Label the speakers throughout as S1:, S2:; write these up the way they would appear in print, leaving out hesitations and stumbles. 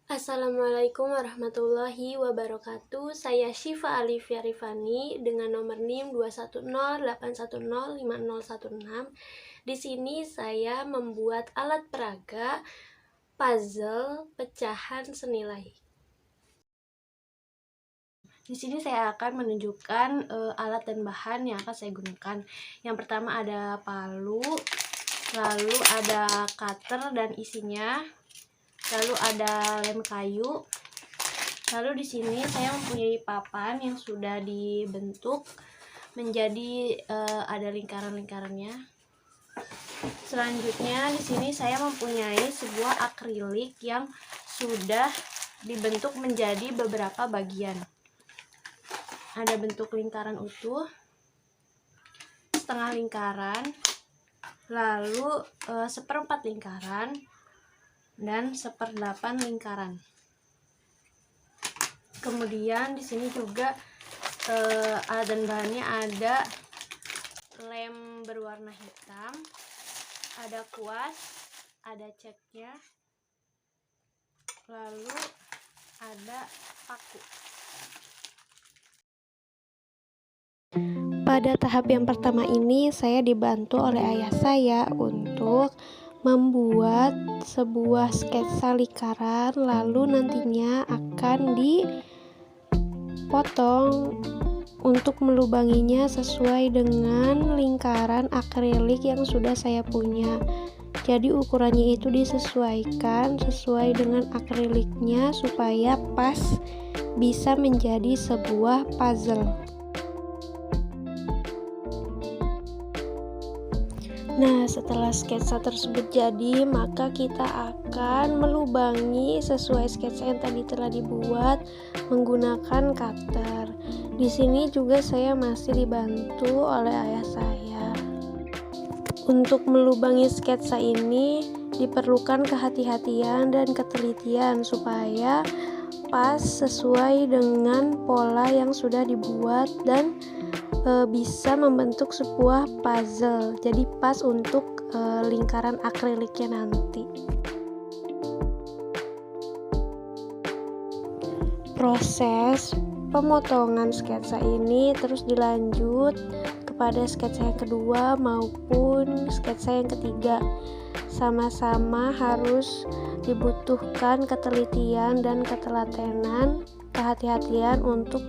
S1: Assalamualaikum warahmatullahi wabarakatuh. Saya Syifa Alifia Rifani dengan nomor NIM 21081050016. Di sini saya membuat alat peraga puzzle pecahan senilai. Di sini saya akan menunjukkan alat dan bahan yang akan saya gunakan. Yang pertama ada palu, lalu ada cutter dan isinya, lalu ada lem kayu. Lalu di sini saya mempunyai papan yang sudah dibentuk menjadi ada lingkaran-lingkarannya. Selanjutnya di sini saya mempunyai sebuah akrilik yang sudah dibentuk menjadi beberapa bagian. Ada bentuk lingkaran utuh, setengah lingkaran, lalu seperempat lingkaran, dan 1/8 lingkaran. Kemudian di sini juga alat dan bahannya ada lem berwarna hitam, ada kuas, ada catnya, lalu ada paku. Pada tahap yang pertama ini saya dibantu oleh ayah saya untuk membuat sebuah sketsa lingkaran, lalu nantinya akan dipotong untuk melubanginya sesuai dengan lingkaran akrilik yang sudah saya punya. Jadi ukurannya itu disesuaikan sesuai dengan akriliknya supaya pas bisa menjadi sebuah puzzle. Nah, setelah sketsa tersebut jadi, maka kita akan melubangi sesuai sketsa yang tadi telah dibuat menggunakan cutter. Di sini juga saya masih dibantu oleh ayah saya. Untuk melubangi sketsa ini diperlukan kehati-hatian dan ketelitian supaya pas sesuai dengan pola yang sudah dibuat dan bisa membentuk sebuah puzzle, jadi pas untuk lingkaran akriliknya nanti. Proses pemotongan sketsa ini terus dilanjut kepada sketsa yang kedua maupun sketsa yang ketiga. Sama-sama harus dibutuhkan ketelitian dan ketelatenan, kehati-hatian untuk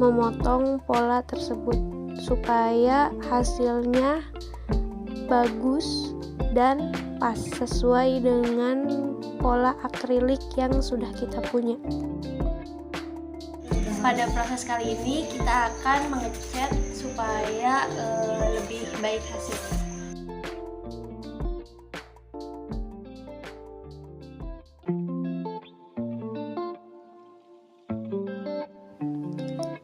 S1: memotong pola tersebut supaya hasilnya bagus dan pas sesuai dengan pola akrilik yang sudah kita punya. Pada proses kali ini kita akan mengecat supaya lebih baik hasilnya.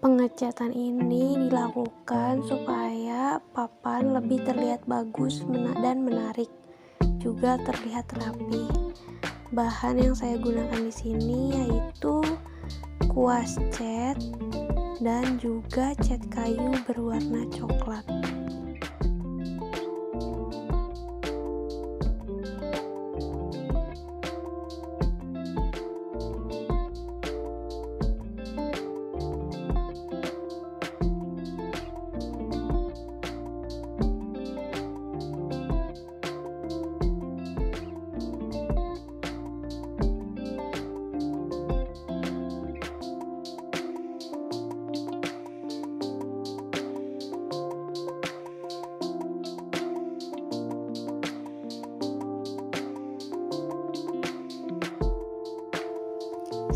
S1: Pengecatan ini dilakukan supaya papan lebih terlihat bagus dan menarik, juga terlihat rapi. Bahan yang saya gunakan di sini yaitu kuas cat dan juga cat kayu berwarna coklat.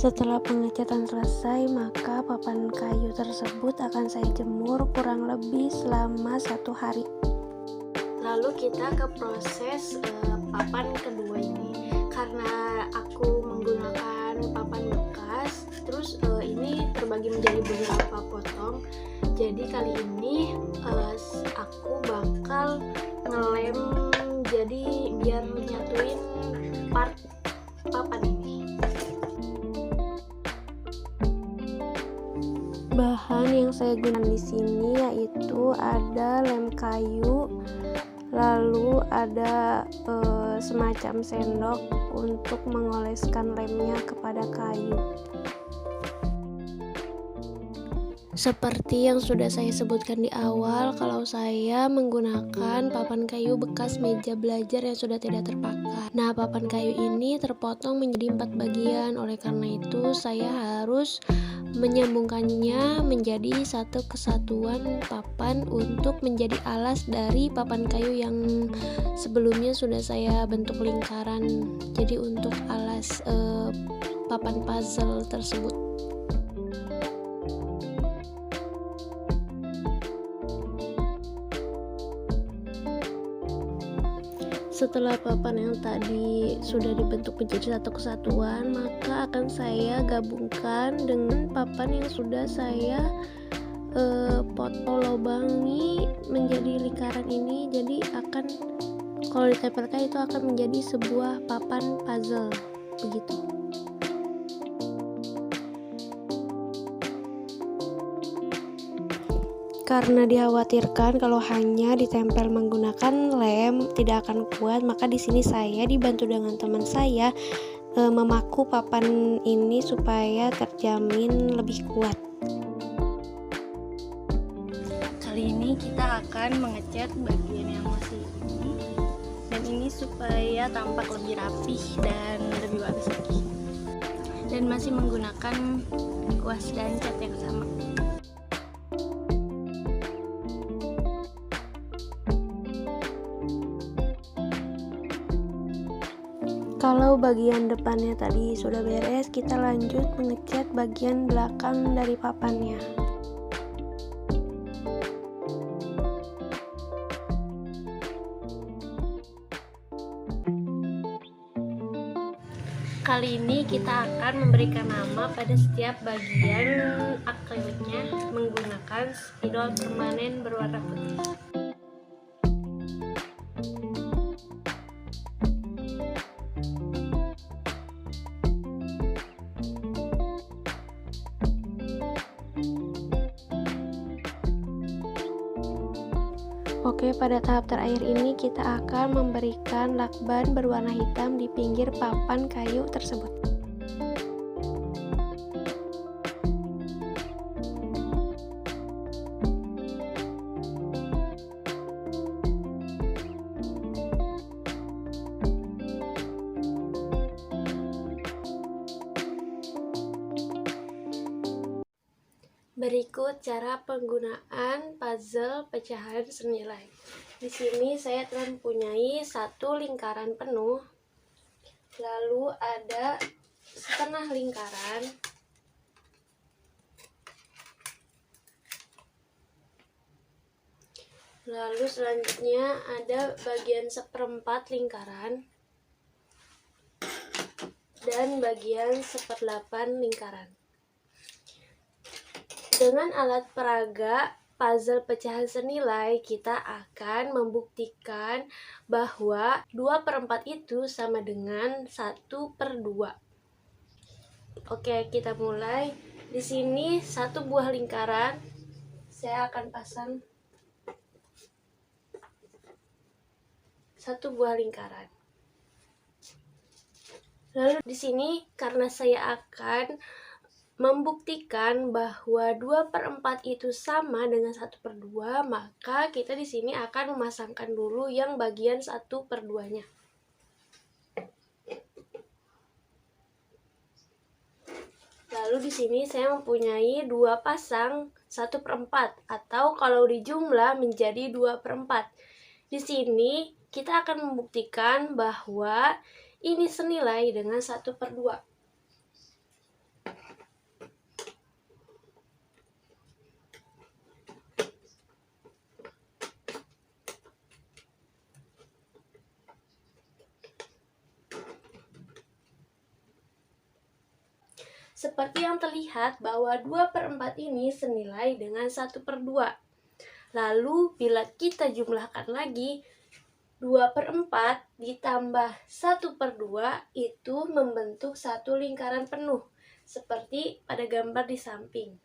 S1: Setelah pengecatan selesai, maka papan kayu tersebut akan saya jemur kurang lebih selama 1 hari. Lalu kita ke proses papan kedua ini. Karena aku menggunakan papan bekas, terus ini terbagi menjadi beberapa potong. Jadi kali ini aku bakal ngelem jadi biar nyatuin part papan ini. Bahan yang saya gunakan di sini yaitu ada lem kayu, lalu ada semacam sendok untuk mengoleskan lemnya kepada kayu. Seperti yang sudah saya sebutkan di awal, kalau saya menggunakan papan kayu bekas meja belajar yang sudah tidak terpakai. Nah, papan kayu ini terpotong menjadi 4 bagian. Oleh karena itu, saya harus menyambungkannya menjadi satu kesatuan papan untuk menjadi alas dari papan kayu yang sebelumnya sudah saya bentuk lingkaran. Jadi untuk alas papan puzzle tersebut. Setelah papan yang tadi sudah dibentuk menjadi satu kesatuan, maka akan saya gabungkan dengan papan yang sudah saya potong lubangi menjadi lingkaran ini. Jadi akan, kalau ditempelkan itu akan menjadi sebuah papan puzzle begitu. Karena dikhawatirkan kalau hanya ditempel menggunakan lem tidak akan kuat, maka di sini saya dibantu dengan teman saya memaku papan ini supaya terjamin lebih kuat. Kali ini kita akan mengecat bagian yang masih ini, dan ini supaya tampak lebih rapih dan lebih bagus lagi. Dan masih menggunakan kuas dan cat yang sama. Kalau bagian depannya tadi sudah beres, kita lanjut mengecat bagian belakang dari papannya. Kali ini kita akan memberikan nama pada setiap bagian akriliknya menggunakan spidol permanen berwarna putih. Oke, pada tahap terakhir ini kita akan memberikan lakban berwarna hitam di pinggir papan kayu tersebut. Berikut cara penggunaan puzzle pecahan senilai. Di sini saya telah mempunyai satu lingkaran penuh, lalu ada setengah lingkaran, lalu selanjutnya ada bagian seperempat lingkaran, dan bagian seperdelapan lingkaran. Dengan alat peraga puzzle pecahan senilai, kita akan membuktikan bahwa 2/4 itu sama dengan 1/2. Oke, kita mulai. Di sini satu buah lingkaran. Saya akan pasang satu buah lingkaran. Lalu di sini karena saya akan membuktikan bahwa 2/4 itu sama dengan 1/2, maka kita di sini akan memasangkan dulu yang bagian 1/2-nya. Lalu di sini saya mempunyai 2 pasang 1/4, atau kalau dijumlah menjadi 2/4. Di sini kita akan membuktikan bahwa ini senilai dengan 1/2. Seperti yang terlihat bahwa 2/4 ini senilai dengan 1/2. Lalu bila kita jumlahkan lagi, 2/4 ditambah 1/2 itu membentuk satu lingkaran penuh, seperti pada gambar di samping.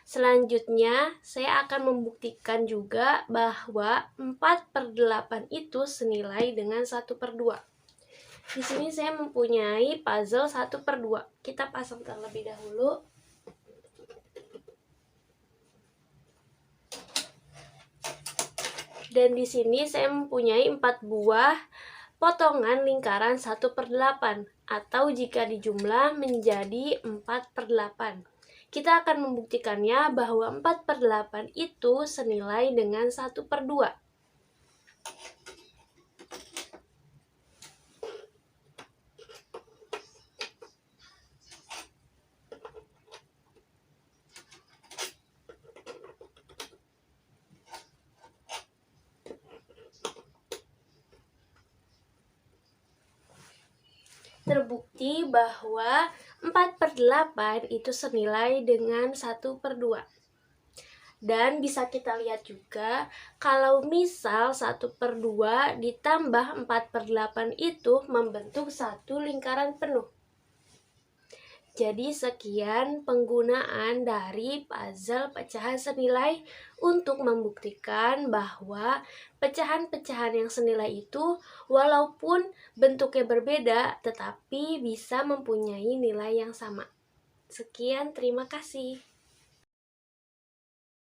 S1: Selanjutnya, saya akan membuktikan juga bahwa 4/8 itu senilai dengan 1/2. Di sini saya mempunyai puzzle 1/2. Kita pasang terlebih dahulu. Dan di sini saya mempunyai 4 buah potongan lingkaran 1/8, atau jika dijumlah menjadi 4/8. Kita akan membuktikannya bahwa 4/8 itu senilai dengan 1/2. Terbukti bahwa 4/8 itu senilai dengan 1/2. Dan bisa kita lihat juga, kalau misal 1/2 ditambah 4/8 itu membentuk satu lingkaran penuh. Jadi sekian penggunaan dari puzzle pecahan senilai untuk membuktikan bahwa pecahan-pecahan yang senilai itu walaupun bentuknya berbeda tetapi bisa mempunyai nilai yang sama. Sekian, terima kasih.